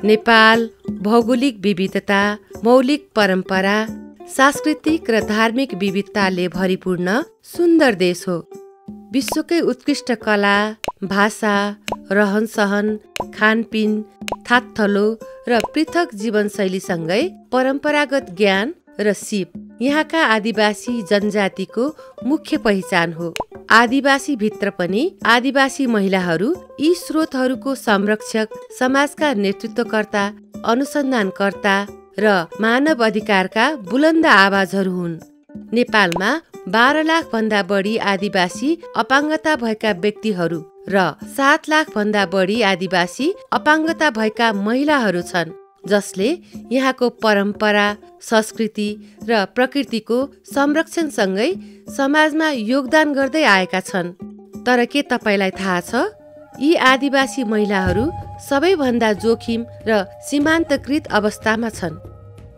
नेपाल भौगोलिक विविधता, मौलिक परम्परा, सांस्कृतिक र धार्मिक विविधताले भरिपूर्ण सुन्दर देश हो। विश्वकै उत्कृष्ट कला, भाषा, रहनसहन, खानपिन, थाकथलो र पृथक जीवनशैलीसँगै परम्परागत ज्ञान र सिप यहाँका आदिवासी जनजातिको मुख्य पहिचान हो। आदिवासी भित्र पनि आदिवासी महिलाहरू यी स्रोतहरूको संरक्षक, समाजका नेतृत्वकर्ता, अनुसन्धानकर्ता र मानव अधिकारका बुलन्द आवाजहरू हुन्। नेपालमा 12 लाख भन्दा बढी आदिवासी अपाङ्गता भएका व्यक्तिहरू र 7 लाख भन्दा बढी आदिवासी अपाङ्गता भएका महिलाहरू छन्, जसले यहाँको परम्परा, संस्कृति र प्रकृतिको संरक्षणसँगै समाजमा योगदान गर्दै आएका छन्। तर के तपाईलाई थाहा छ, यी आदिवासी महिलाहरू सबैभन्दा जोखिम र सीमान्तकृत अवस्थामा छन्।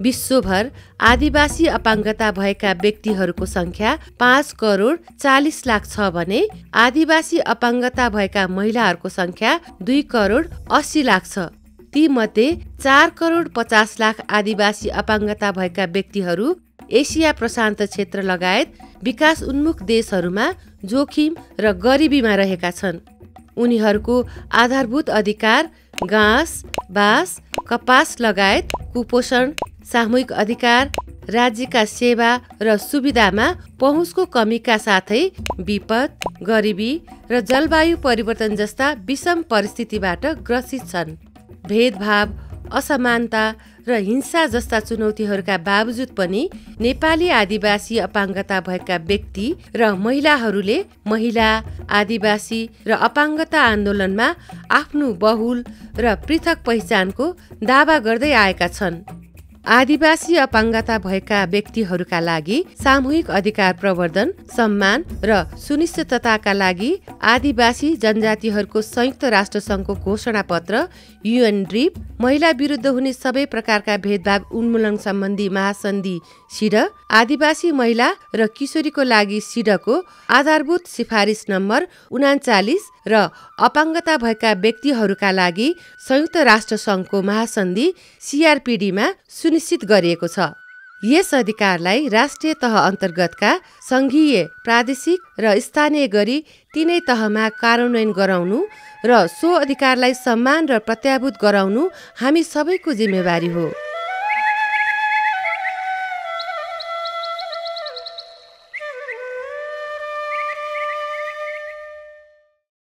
विश्वभर आदिवासी अपाङ्गता भएका व्यक्तिहरूको संख्या 5 करोड 40 लाख छ भने आदिवासी अपाङ्गता भएका महिलाहरूको संख्या 2 करोड 80 लाख छ। ती मध्ये 4 करोड 50 लाख आदिवासी अपाङ्गता भएका व्यक्तिहरू एसिया प्रशान्त क्षेत्र लगायत विकास उन्मुख देशहरूमा जोखिम र गरिबीमा रहेका छन्। उनीहरूको आधारभूत अधिकार घाँस, बाँस, कपास लगायत कुपोषण, सामूहिक अधिकार, राज्यका सेवा र सुविधामा पहुँचको कमीका साथै विपद, गरिबी र जलवायु परिवर्तन जस्ता विषम परिस्थितिबाट ग्रसित छन्। भेदभाव, असमानता र हिंसा जस्ता चुनौतीहरूका बावजुद पनि नेपाली आदिवासी अपाङ्गता भएका व्यक्ति र महिलाहरूले महिला, आदिवासी र अपाङ्गता आन्दोलनमा आफ्नो बहुल र पृथक पहिचानको दावा गर्दै आएका छन्। आदिवासी अपाङ्गता भएका व्यक्तिहरूका लागि सामूहिक अधिकार प्रवर्धन, सम्मान र सुनिश्चितताका लागि आदिवासी जनजातिहरूको संयुक्त राष्ट्रसङ्घको घोषणापत्र UNDRIP, महिला विरुद्ध हुने सबै प्रकारका भेदभाव उन्मूलन सम्बन्धी महासन्धि सिड, आदिवासी महिला र किशोरीको लागि सिडको आधारभूत सिफारिस नम्बर 39 र अपाङ्गता भएका व्यक्तिहरूका लागि संयुक्त राष्ट्रसङ्घको महासन्धि CRPD मा सुनिश्चित गरिएको छ। यस अधिकारलाई राष्ट्रिय तह अन्तर्गतका सङ्घीय, प्रादेशिक र स्थानीय गरी तीनै तहमा कार्यान्वयन गराउनु र सो अधिकारलाई सम्मान र प्रत्याभूत गराउनु हामी सबैको जिम्मेवारी हो।